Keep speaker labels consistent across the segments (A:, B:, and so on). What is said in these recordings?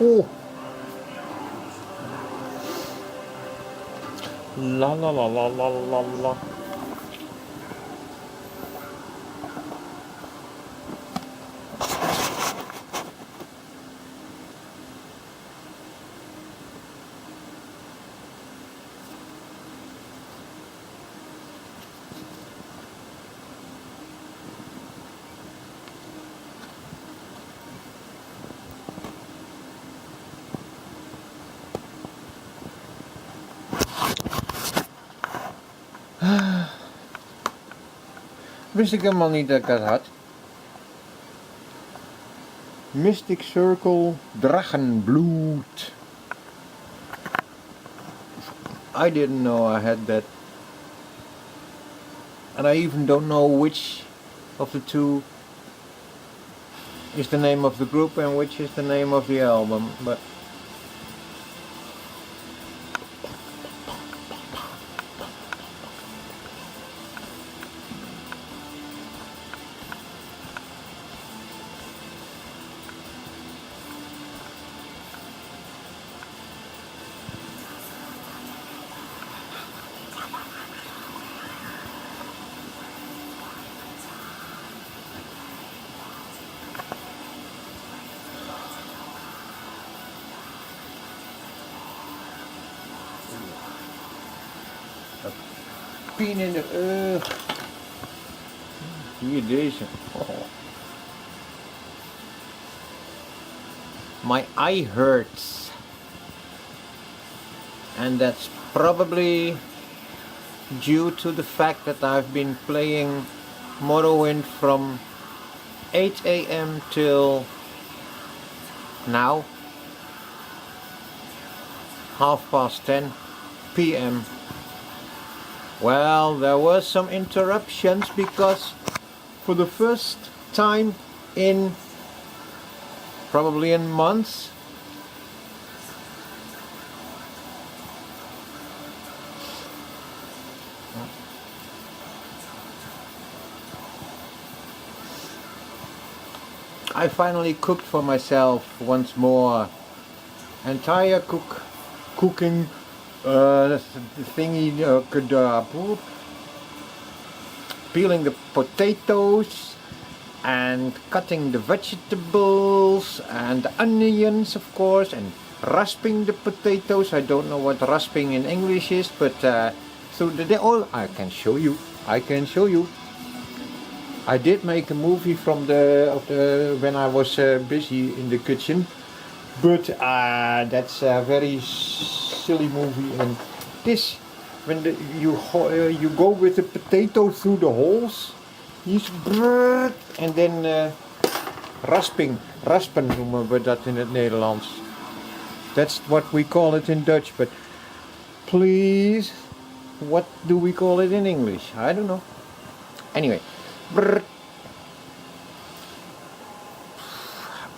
A: Oh. La la la la la la la. Wist ik helemaal niet dat ik dat had. Mystic Circle Drachenblut. I didn't know I had that. And I even don't know which of the two is the name of the group and which is the name of the album. But pien in de hier deze. Oh. My eye hurts, and that's probably due to the fact that I've been playing Morrowind from 8 a.m. till now 10:30 p.m. Well, there were some interruptions because for the first time in probably in months, I finally cooked for myself once more. Entire cooking thingy, peeling the potatoes and cutting the vegetables and the onions, of course, and rasping the potatoes. I don't know what rasping in English is, but through the day, oh, I can show you. I did make a movie from when I was busy in the kitchen, but that's a very silly movie. And this, when you go with the potato through the holes, and then raspen noemen we dat in het Nederlands. That's what we call it in Dutch, but please, what do we call it in English? I don't know. Anyway,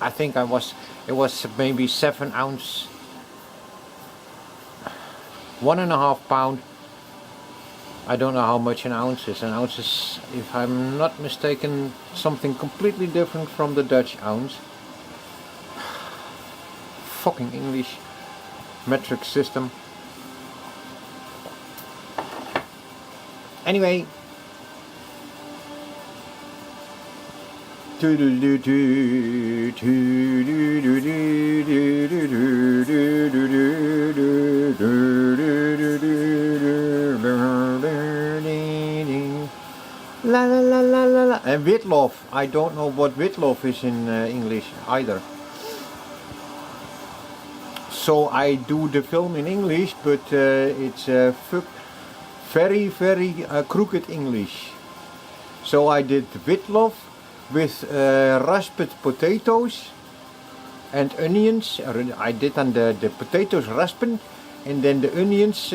A: I think it was maybe 7 ounce, 1.5 pound. I don't know how much an ounce is. An ounce is, if I'm not mistaken, something completely different from the Dutch ounce. Fucking English metric system. Anyway. La la la la la la. And Witlof. I don't know what Witlof is in English either. So I do the film in English, but it's very, very crooked English. So I did Witlof with rasped potatoes and onions. I did on the potatoes raspen, and then the onions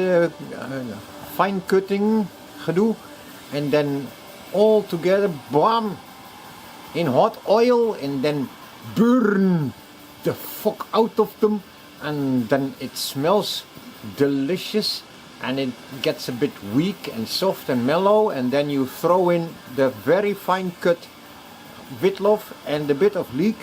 A: fine cutting gedoe, and then all together, bam, in hot oil, and then burn the fuck out of them, and then it smells delicious, and it gets a bit weak and soft and mellow, and then you throw in the very fine cut Witlof and a bit of leek.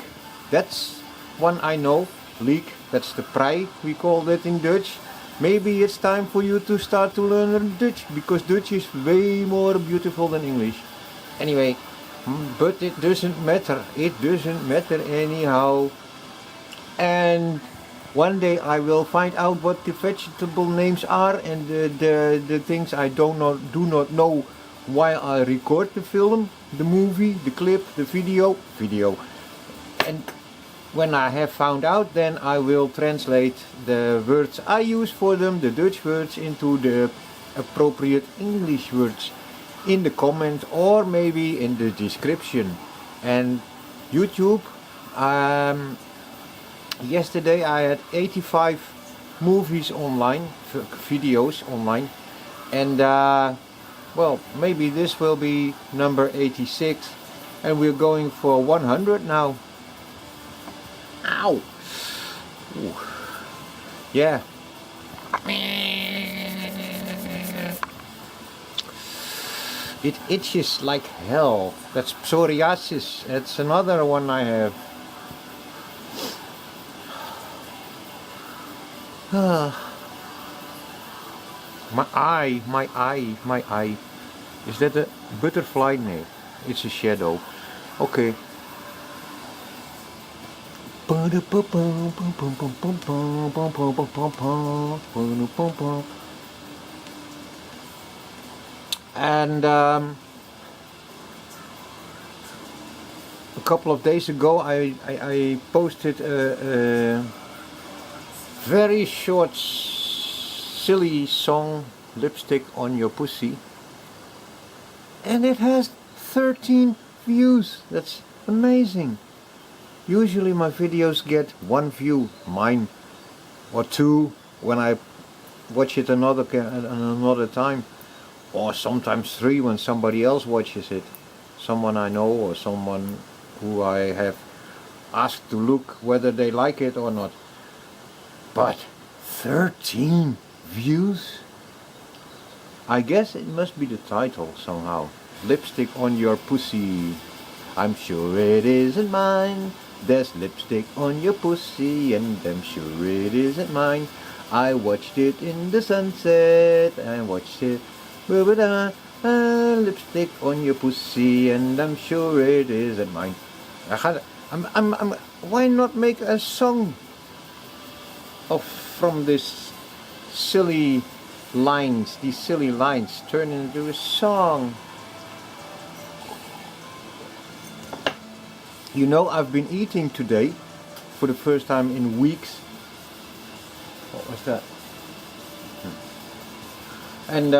A: That's one I know, leek. That's the prei, we call that in Dutch. Maybe it's time for you to start to learn Dutch, because Dutch is way more beautiful than English. Anyway, but it doesn't matter. It doesn't matter anyhow. And one day I will find out what the vegetable names are, and the things I do not know while I record the film, the movie, the clip, the video. And when I have found out, then I will translate the words I use for them, the Dutch words, into the appropriate English words in the comment or maybe in the description. And YouTube, yesterday I had 85 movies online, videos online, and well, maybe this will be number 86, and we're going for 100 now. Ow! Ooh. Yeah. It itches like hell. That's psoriasis. That's another one I have. My eye. Is that a butterfly? No, it's a shadow. Okay. And a couple of days ago I posted a very short silly song, Lipstick on Your Pussy, and it has 13 views. That's amazing. Usually my videos get 1 view, mine, or 2 when I watch it another time, or sometimes 3 when somebody else watches it, someone I know or someone who I have asked to look whether they like it or not. But 13 views? I guess it must be the title somehow. Lipstick on Your Pussy. I'm sure it isn't mine. There's lipstick on your pussy, and I'm sure it isn't mine. I watched it in the sunset, I watched it, lipstick on your pussy, and I'm sure it isn't mine. Why not make a song from this silly lines, these silly lines, turn into a song? You know, I've been eating today for the first time in weeks. What was that? And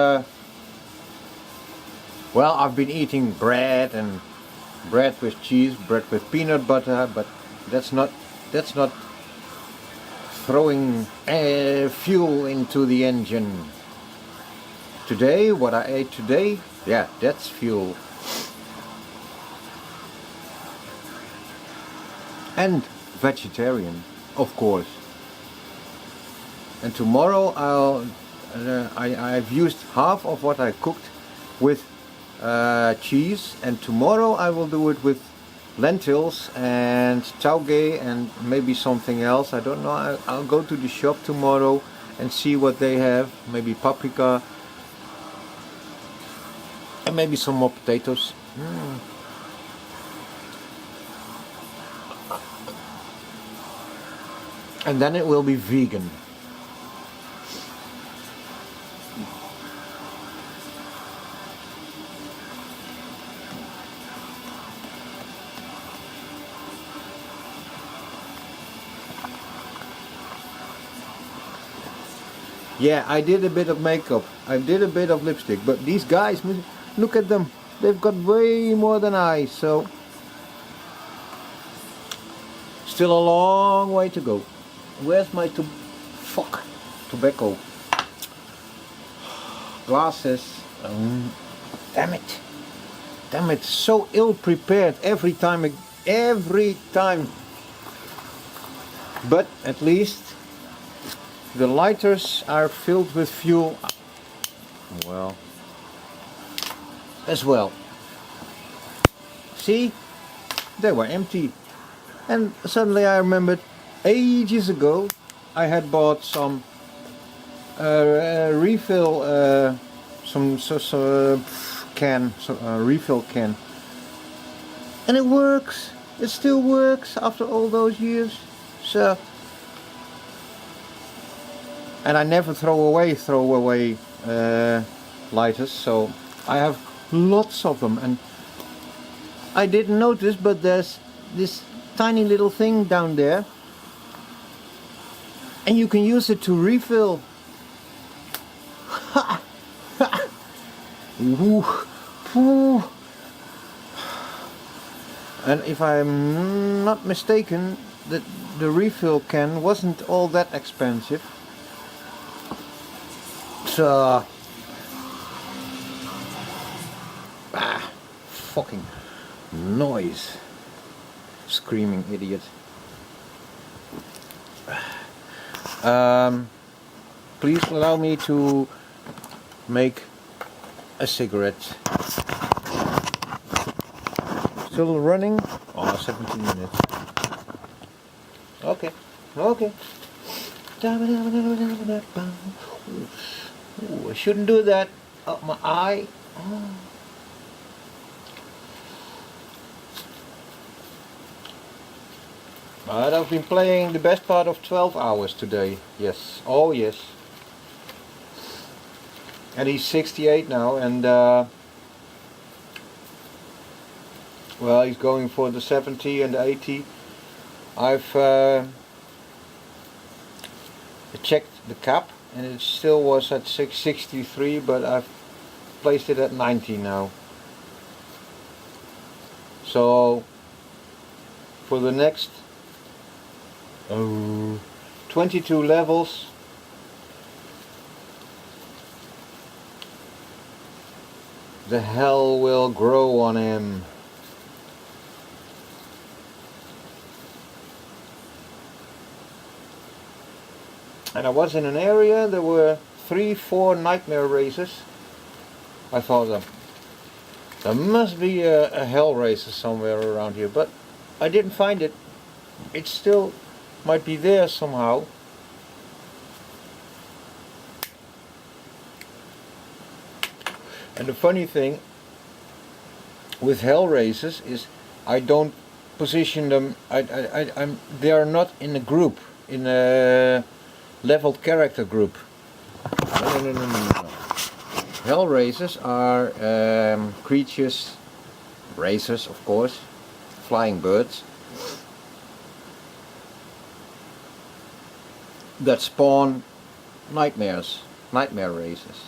A: well, I've been eating bread and bread with cheese, bread with peanut butter, but that's not throwing fuel into the engine. Today, what I ate today, yeah, that's fuel. And vegetarian, of course. And tomorrow I've used half of what I cooked with cheese, and tomorrow I will do it with lentils and tauge and maybe something else. I don't know. I'll go to the shop tomorrow and see what they have. Maybe paprika and maybe some more potatoes. And then it will be vegan. Yeah, I did a bit of makeup, I did a bit of lipstick, but these guys, look at them, they've got way more than I, so still a long way to go. Where's my tobacco? Glasses. Damn it, so ill prepared every time. But at least the lighters are filled with fuel. Well, as well. See, they were empty, and suddenly I remembered ages ago I had bought some refill, refill can, and it works. It still works after all those years. So, and I never throw away lighters. So I have lots of them, and I didn't notice, but there's this tiny little thing down there, and you can use it to refill. And if I'm not mistaken, the refill can wasn't all that expensive. So fucking noise, screaming idiot. Please allow me to make a cigarette. Still running? Oh, 17 minutes. Okay, okay. Ooh, I shouldn't do that. Oh, my eye. Oh. But I've been playing the best part of 12 hours today. Yes. Oh, yes. And he's 68 now, and well, he's going for the 70 and the 80. I've checked the cap, and it still was at 663, but I've placed it at 90 now. So for the next 22 levels, the hell will grow on him. And I was in an area, there were 3-4 nightmare races. I thought there must be a hell racer somewhere around here, but I didn't find it. It still might be there somehow. And the funny thing with hell races is I don't position them. They are not in a group, in a leveled character group. No. Hell races are creatures, racers of course, flying birds, that spawn nightmare races.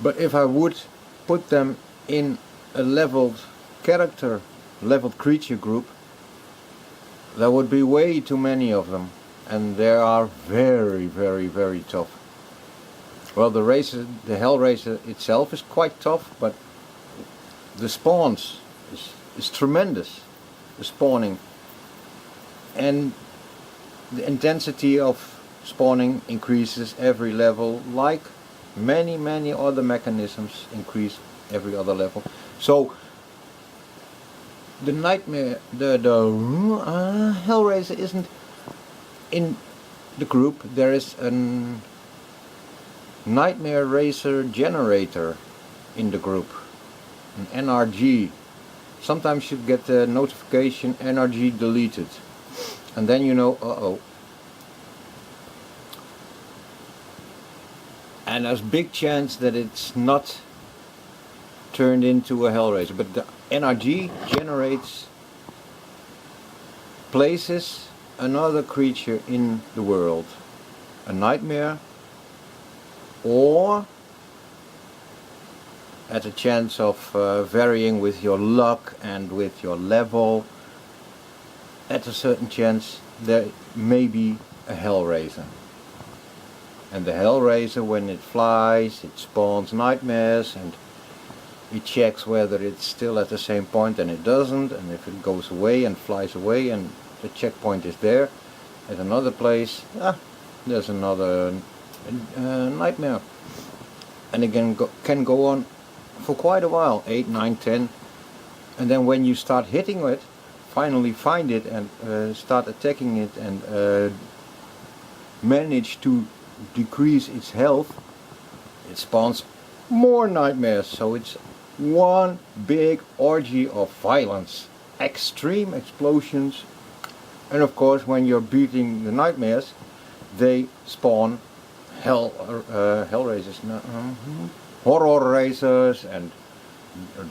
A: But if I would put them in a leveled creature group, there would be way too many of them, and they are very, very, very tough. Well, the hell racer itself is quite tough, but the spawns is tremendous, the spawning, and the intensity of spawning increases every level, like many other mechanisms increase every other level. So the Hellraiser isn't in the group. There is a Nightmare Racer generator in the group, an NRG. Sometimes you get the notification NRG deleted, and then you know, uh-oh. And there's big chance that it's not turned into a Hellraiser, but the NRG generates, places another creature in the world, a nightmare, or at a chance of varying with your luck and with your level, at a certain chance there may be a Hellraiser. And the Hellraiser, when it flies, it spawns nightmares, and it checks whether it's still at the same point, and it doesn't, and if it goes away and flies away and the checkpoint is there at another place, there's another nightmare. And again, can go on for quite a while, 8, 9, 10, and then when you start hitting it, finally find it and start attacking it and manage to decrease its health, it spawns more nightmares. So it's one big orgy of violence, extreme explosions, and of course when you're beating the nightmares, they spawn hellraisers, horror racers and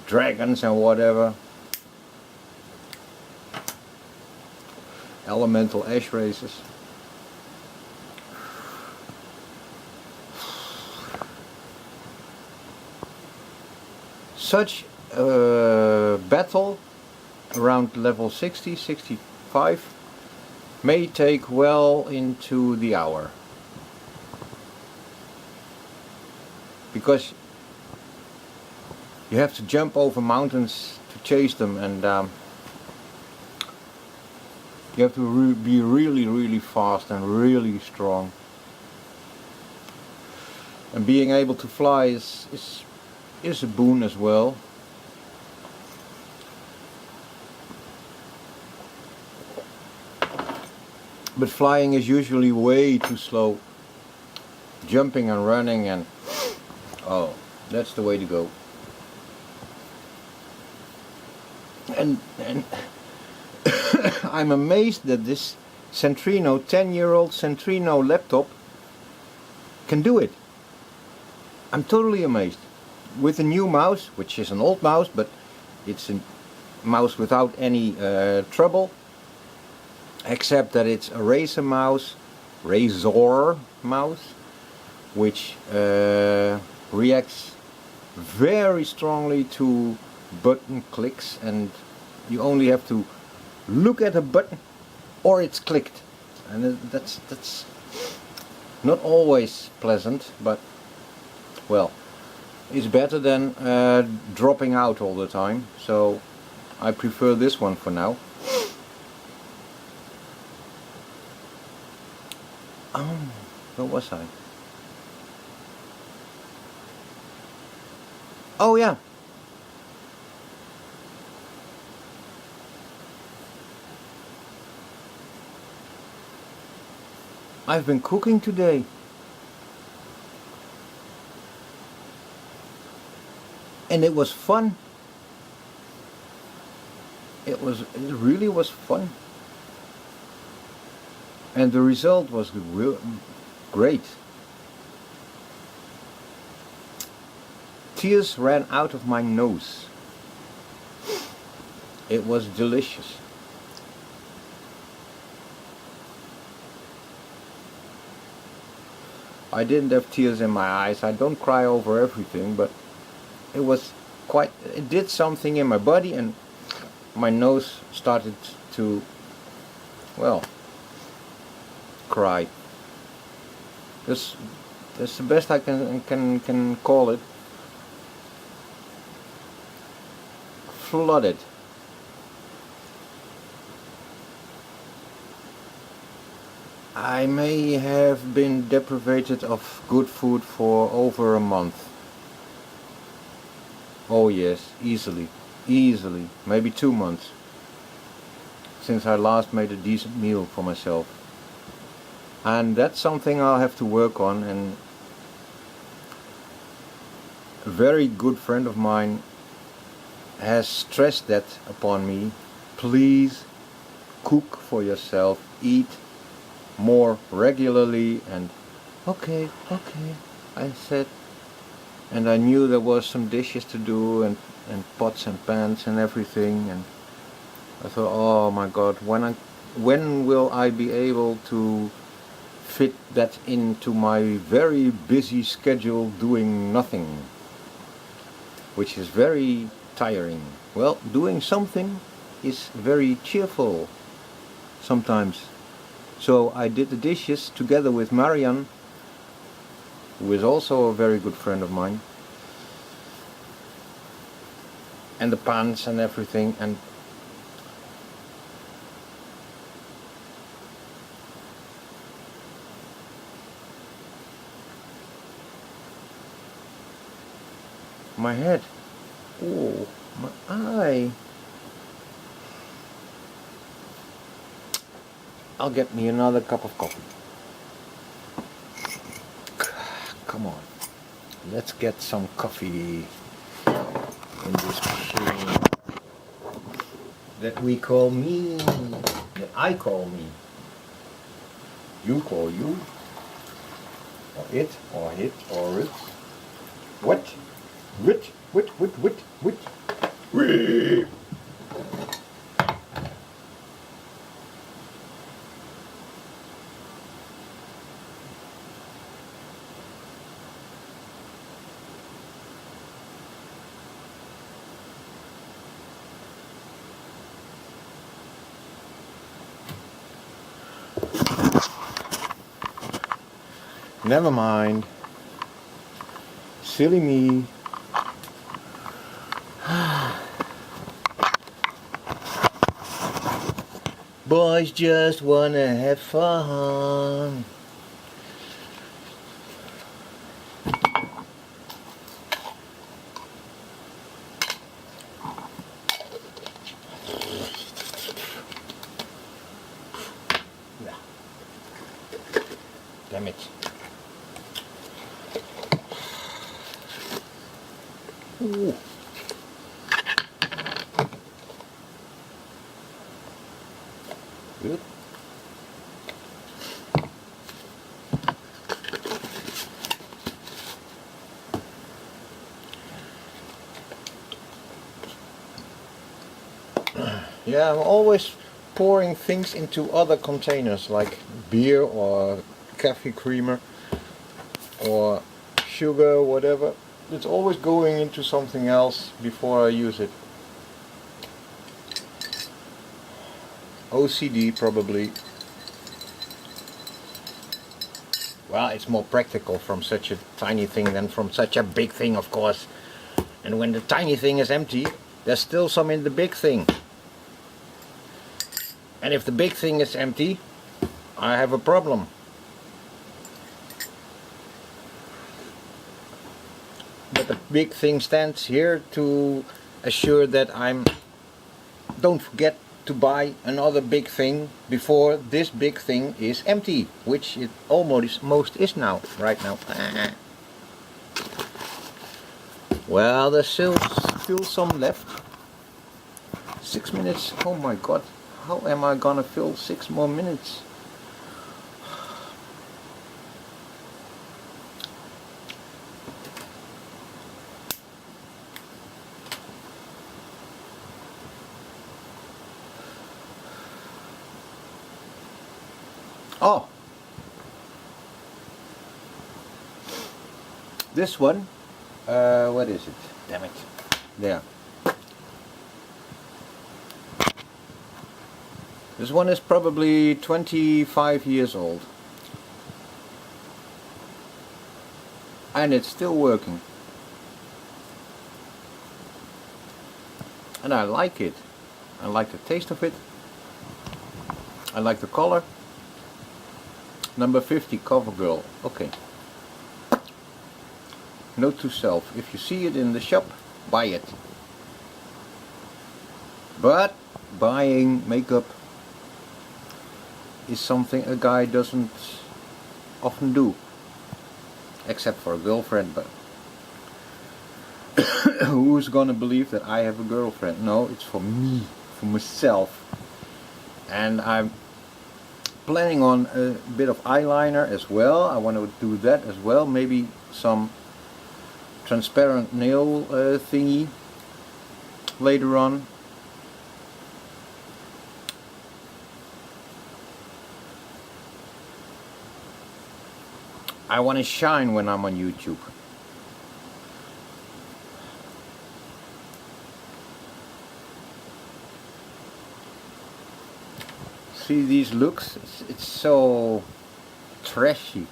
A: dragons and whatever, elemental ash races. Such a battle around level 60, 65 may take well into the hour, because you have to jump over mountains to chase them, and you have to be really fast and really strong, and being able to fly is a boon as well. But flying is usually way too slow. Jumping and running, and oh, that's the way to go. And I'm amazed that this Centrino, 10-year-old Centrino laptop can do it. I'm totally amazed. With a new mouse, which is an old mouse, but it's a mouse without any trouble, except that it's a razor mouse, which reacts very strongly to button clicks, and you only have to look at a button or it's clicked, and that's not always pleasant, but well, it's better than dropping out all the time, so I prefer this one for now. Where was I? Oh yeah. I've been cooking today. And it was fun. It really was fun. And the result was great. Tears ran out of my nose. It was delicious. I didn't have tears in my eyes. I don't cry over everything, but it did something in my body, and my nose started to, well, cry. That's the best I can call it. Flooded. I may have been deprived of good food for over a month. Oh yes, easily, maybe 2 months, since I last made a decent meal for myself. And that's something I'll have to work on, and a very good friend of mine has stressed that upon me. Please cook for yourself, eat more regularly. And okay, I said, and I knew there was some dishes to do, and pots and pans and everything, and I thought, oh my god, when will I be able to fit that into my very busy schedule doing nothing, which is very tiring. Well, doing something is very cheerful sometimes. So I did the dishes together with Marianne, who is also a very good friend of mine, and the pans and everything, and my head, oh, my eye. I'll get me another cup of coffee. Come on, let's get some coffee in this machine that we call me, that I call me. You call you, or it, or it, or it. What? Wit. Never mind. Silly me. Boys just wanna have fun. Damn it. Ooh. Good. Yeah, I'm always pouring things into other containers like beer or coffee creamer or sugar, whatever. It's always going into something else before I use it. OCD probably. Well, it's more practical from such a tiny thing than from such a big thing, of course. And when the tiny thing is empty, there's still some in the big thing. And if the big thing is empty, I have a problem. But the big thing stands here to assure that don't forget to buy another big thing before this big thing is empty, which it almost is now, right now. Well, there's still some left. 6 minutes, oh my god, how am I gonna fill 6 more minutes? Oh, this one, what is it? Damn it, there. This one is probably 25 years old. And it's still working. And I like it. I like the taste of it. I like the color. Number 50 CoverGirl. Okay. Note to self, if you see it in the shop, buy it. But buying makeup is something a guy doesn't often do. Except for a girlfriend, but who's gonna believe that I have a girlfriend? No, it's for me, for myself. And I'm planning on a bit of eyeliner as well. I want to do that as well. Maybe some transparent nail thingy later on. I want to shine when I'm on YouTube. See these looks? It's so trashy.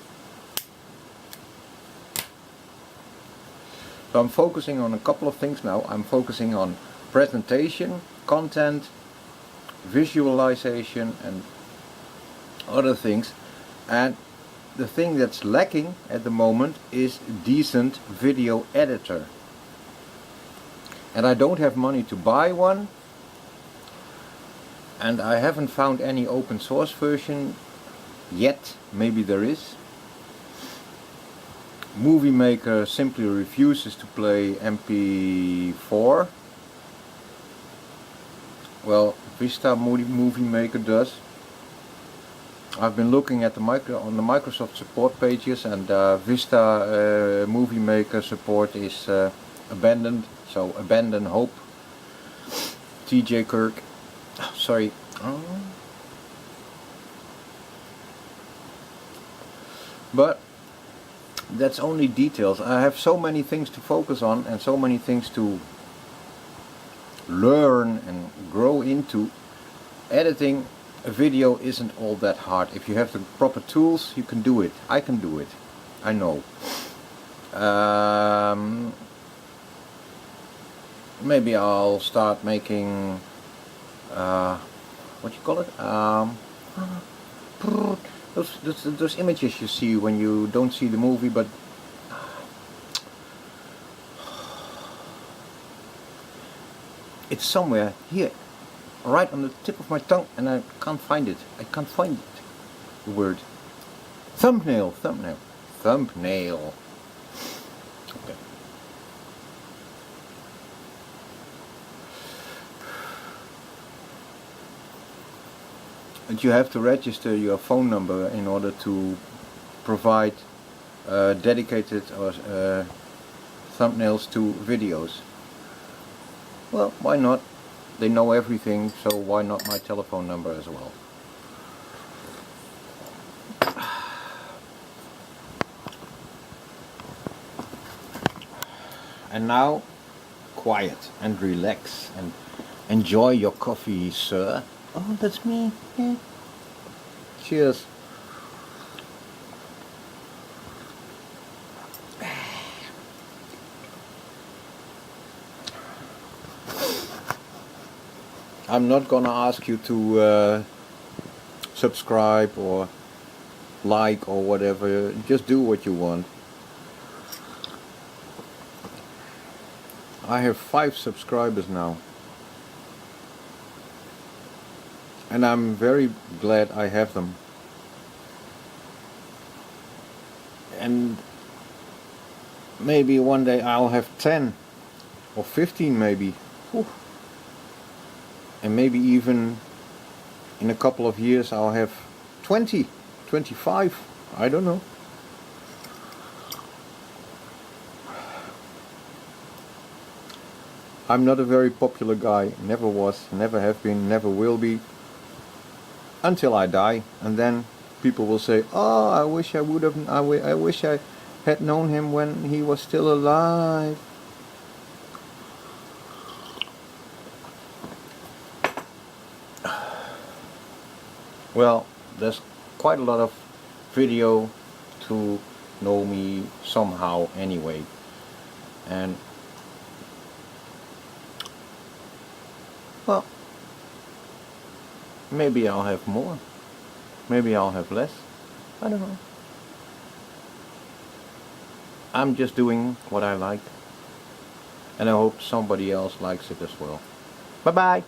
A: So I'm focusing on a couple of things now. I'm focusing on presentation, content, visualization and other things. And the thing that's lacking at the moment is a decent video editor. And I don't have money to buy one. and I haven't found any open source version yet. Maybe there is. Movie Maker simply refuses to play MP4. Well, Vista Movie Maker does. I've been looking at on the Microsoft support pages, and Vista Movie Maker support is abandoned. So abandon hope. TJ Kirk. Sorry. But that's only details. I have so many things to focus on and so many things to learn and grow into. Editing a video isn't all that hard. If you have the proper tools, you can do it. I can do it. I know. Maybe I'll start making what you call it? Those images you see when you don't see the movie, but it's somewhere here, right on the tip of my tongue, and I can't find it. I can't find it. The word. Thumbnail. Thumbnail. Thumbnail. Okay. And you have to register your phone number in order to provide dedicated thumbnails to videos. Well, why not? They know everything, so why not my telephone number as well? And now, quiet and relax and enjoy your coffee, sir. Oh, that's me. Yeah. Cheers. I'm not gonna ask you to subscribe or like or whatever. Just do what you want. I have 5 subscribers now. And I'm very glad I have them. And maybe one day I'll have 10 or 15 maybe. Whew. And maybe even in a couple of years I'll have 20, 25, I don't know. I'm not a very popular guy, never was, never have been, never will be. Until I die, and then people will say, "Oh, I wish I would have. I wish I had known him when he was still alive." Well, there's quite a lot of video to know me somehow anyway, and well. Maybe I'll have more. Maybe I'll have less. I don't know. I'm just doing what I like. And I hope somebody else likes it as well. Bye bye.